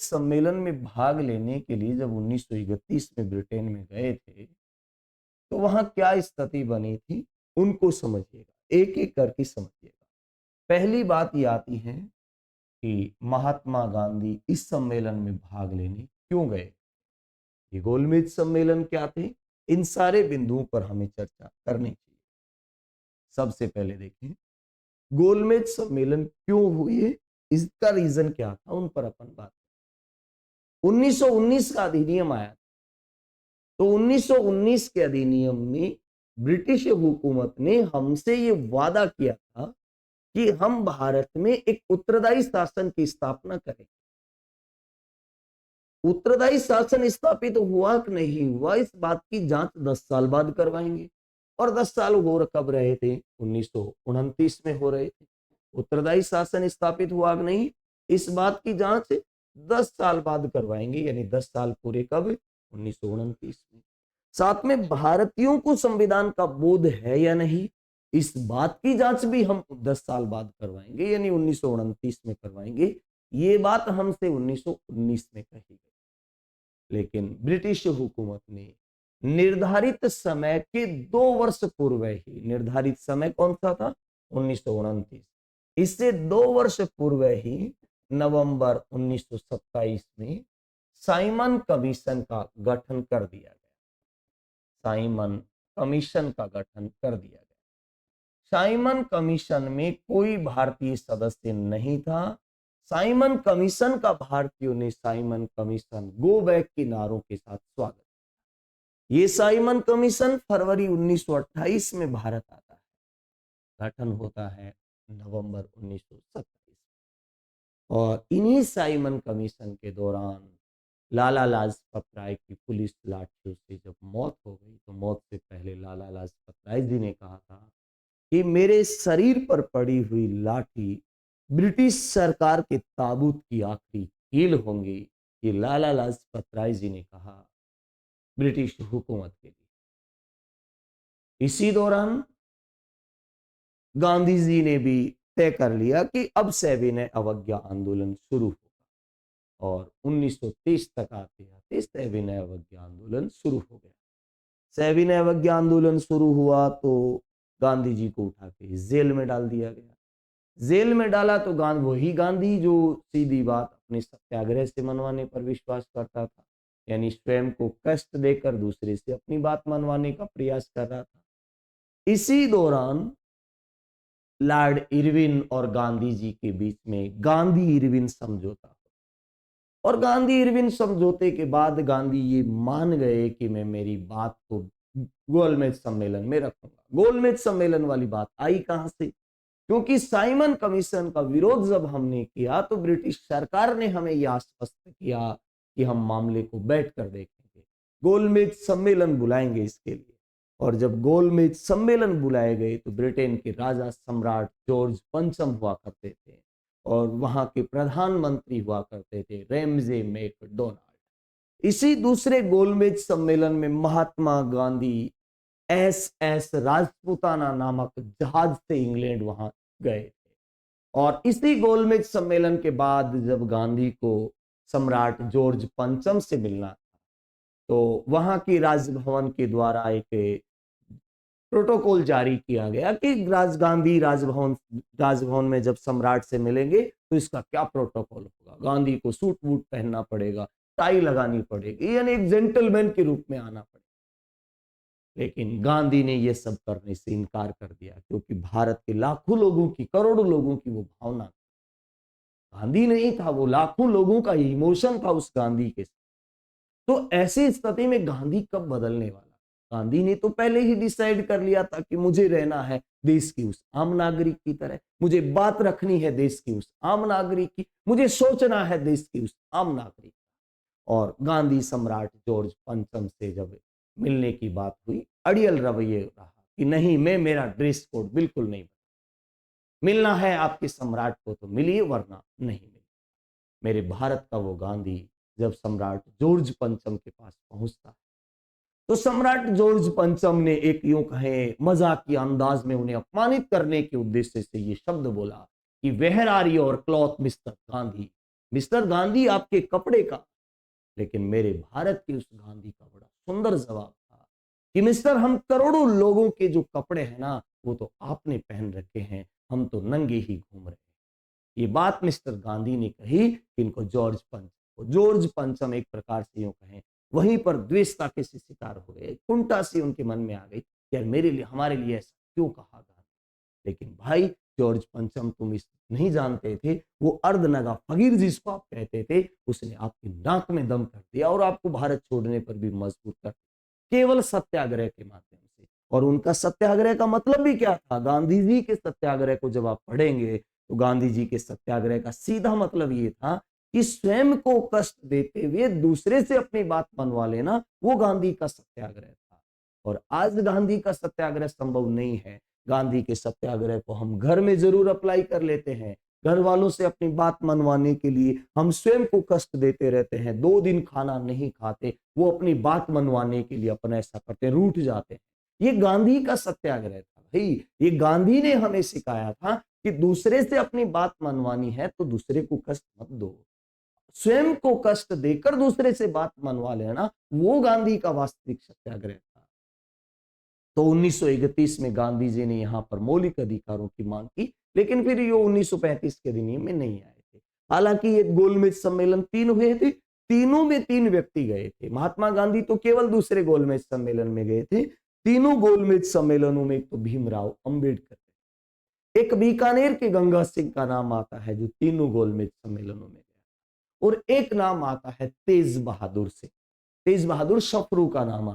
सम्मेलन में भाग लेने के लिए जब 1931 में ब्रिटेन में गए थे, तो वहां क्या स्थिति बनी थी उनको समझिएगा, एक एक करके समझिएगा। पहली बात ये आती है कि महात्मा गांधी इस सम्मेलन में भाग लेने क्यों गए, ये गोलमेज सम्मेलन क्या थे, इन सारे बिंदुओं पर हमें चर्चा करनी चाहिए। सबसे पहले देखें गोलमेज सम्मेलन क्यों हुए, इसका रीजन क्या था, उन पर अपन बात। 1919 का अधिनियम आया, तो 1919 के अधिनियम में ब्रिटिश हुकूमत ने हमसे ये वादा किया था कि हम भारत में एक उत्तरदायी शासन की स्थापना करें। उत्तरदायी शासन स्थापित हुआ कि नहीं हुआ, इस बात की जांच 10 साल बाद करवाएंगे। और 10 साल हो कब रहे थे, 1929 में हो रहे थे। उत्तरदायी शासन स्थापित हुआ कि नहीं, इस बात की जांच 10 साल बाद करवाएंगे, यानी 10 साल पूरे कब, 1929 में। साथ में भारतीयों को संविधान का बोध है या नहीं, इस बात की जांच भी हम 10 साल बाद करवाएंगे, यानी 1929 में करवाएंगे। ये बात हमसे 1919 में कही गई, लेकिन ब्रिटिश हुकूमत ने निर्धारित समय के 2 वर्ष पूर्व ही, निर्धारित समय कौन सा था, 1929, इससे 2 वर्ष पूर्व ही नवंबर 1927 में साइमन कमीशन का गठन कर दिया गया। साइमन कमीशन का गठन कर दिया गया। साइमन कमीशन में कोई भारतीय सदस्य नहीं था। साइमन कमीशन का भारतीयों ने साइमन कमीशन गो बैक के नारों के साथ स्वागत। ये साइमन कमीशन फरवरी 1928 में भारत आता है, गठन होता है नवंबर 1927। और इन्हीं साइमन कमीशन के दौरान लाला लाजपत राय की पुलिस लाठियों से जब मौत हो गई, तो मौत से पहले लाला लाजपत राय जी ने कहा था कि मेरे शरीर पर पड़ी हुई लाठी ब्रिटिश सरकार के ताबूत की आखिरी कील होंगी। ये लाला लाजपत राय जी ने कहा ब्रिटिश हुकूमत के लिए। इसी दौरान गांधी जी ने भी तय कर लिया कि अब सविनय अवज्ञा आंदोलन शुरू होगा, और 1930 तक आते आते सविनय अवज्ञा आंदोलन शुरू हो गया। सविनय अवज्ञा आंदोलन शुरू हुआ तो गांधी जी को उठा के जेल में डाल दिया गया। जेल में डाला तो वही गांधी जो सीधी बात अपने सत्याग्रह से मनवाने पर विश्वास करता था, यानी स्वयं को कष्ट देकर दूसरे से अपनी बात मनवाने का प्रयास कर रहा था। इसी दौरान लॉर्ड इरविन और गांधी जी के बीच में गांधी इरविन समझौता, और गांधी इरविन समझौते के बाद गांधी ये मान गए कि मैं मेरी बात को गोलमेज सम्मेलन में रखूंगा। गोलमेज सम्मेलन वाली बात आई कहां से, क्योंकि साइमन कमीशन का विरोध जब हमने किया तो ब्रिटिश सरकार ने हमें यह आश्वस्त किया कि हम मामले को बैठकर देखेंगे, गोलमेज सम्मेलन बुलाएंगे इसके लिए। और जब गोलमेज सम्मेलन बुलाए गए तो ब्रिटेन के राजा सम्राट जॉर्ज पंचम हुआ करते थे, और वहां के प्रधानमंत्री हुआ करते थे रैमजे मैकडोनाल्ड। इसी दूसरे गोलमेज सम्मेलन में महात्मा गांधी SS राजपूताना नामक जहाज से इंग्लैंड वहां गए थे। और इसी गोलमेज सम्मेलन के बाद जब गांधी को सम्राट जॉर्ज पंचम से मिलना था, तो वहां की राजभवन के द्वारा एक प्रोटोकॉल जारी किया गया कि गांधी राजभवन में जब सम्राट से मिलेंगे तो इसका क्या प्रोटोकॉल होगा। गांधी को सूट वूट पहनना पड़ेगा, टाई लगानी पड़ेगी, यानी एक जेंटलमैन के रूप में आना पड़ेगा। लेकिन गांधी ने यह सब करने से इनकार कर दिया, क्योंकि भारत के लाखों लोगों की, करोड़ों लोगों की वो भावना, गांधी नहीं था, वो लाखों लोगों का इमोशन था उस गांधी के साथ। तो ऐसी स्थिति में गांधी कब बदलने वाला? गांधी ने तो पहले ही डिसाइड कर लिया था कि मुझे रहना है देश की उस आम नागरिक की तरह, मुझे बात रखनी है देश की उस आम नागरिक की, मुझे सोचना है देश की उस आम नागरिक। और गांधी सम्राट जॉर्ज पंचम से जब मिलने की बात हुई, अड़ियल रवैये रहा कि नहीं, मैं मेरा ड्रेस कोड बिल्कुल नहीं बदलूंगा, मिलना है आपके सम्राट को तो मिलिए, वरना नहीं मिलिए। मेरे भारत का वो गांधी जब सम्राट जॉर्ज पंचम के पास पहुंचता है, तो सम्राट जॉर्ज पंचम ने एक यूं कहे मजाकी अंदाज में उन्हें अपमानित करने के उद्देश्य से ये शब्द बोला कि where are your cloth mister Gandhi, mister Gandhi आपके कपड़े का, लेकिन मेरे भारत के उस गांधी का बड़ा सुंदर जवाब था कि मिस्टर, हम करोड़ों लोगों के जो कपड़े हैं ना, वो तो आपने पहन रखे हैं, हम तो नंगे ही घूम रहे हैं। ये बात मिस्टर गांधी ने कही कि इनको जॉर्ज पंचम एक प्रकार से यूं कहें, वहीं पर द्वेषता के से शिकार हो गए, कुंठा सी उनके मन में आ गई कि यार मेरे लिए, हमारे लिए ऐसा क्यों कहा गांधी। लेकिन भाई जॉर्ज पंचम, तुम इस नहीं जानते थे, वो अर्धनगा फकीर जिसको आप कहते थे, उसने आपकी नाक में दम कर दिया और आपको भारत छोड़ने पर भी मजबूर कर दिया, केवल सत्याग्रह के माध्यम से। और उनका सत्याग्रह का मतलब भी क्या था? गांधी जी के सत्याग्रह को जब आप पढ़ेंगे तो गांधी जी के सत्याग्रह का सीधा मतलब ये था कि स्वयं को कष्ट देते हुए दूसरे से अपनी बात मनवा लेना, वो गांधी का सत्याग्रह था। और आज गांधी का सत्याग्रह संभव नहीं है। गांधी के सत्याग्रह को हम घर में जरूर अप्लाई कर लेते हैं, घर वालों से अपनी बात मनवाने के लिए हम स्वयं को कष्ट देते रहते हैं, 2 दिन खाना नहीं खाते, वो अपनी बात मनवाने के लिए अपन ऐसा करते हैं, रूठ जाते हैं। ये गांधी का सत्याग्रह था भाई। ये गांधी ने हमें सिखाया था कि दूसरे से अपनी बात मनवानी है तो दूसरे को कष्ट मत दो, स्वयं को कष्ट देकर दूसरे से बात मनवा लेना, वो गांधी का वास्तविक सत्याग्रह था। तो 1931 में गांधी जी ने यहाँ पर मौलिक अधिकारों की मांग की, लेकिन फिर ये 1935 के अधिनियम में नहीं आए थे। हालांकि ये गोलमेज सम्मेलन 3 हुए थे, तीनों में 3 व्यक्ति गए थे। महात्मा गांधी तो केवल दूसरे गोलमेज सम्मेलन में गए थे। तीनों गोलमेज सम्मेलनों में एक तो भीमराव अंबेडकर, एक बीकानेर के गंगा सिंह का नाम आता है जो तीनों गोलमेज सम्मेलनों में गया, और एक नाम आता है तेज बहादुर सिंह, तेज बहादुर सफरू का नाम आता है।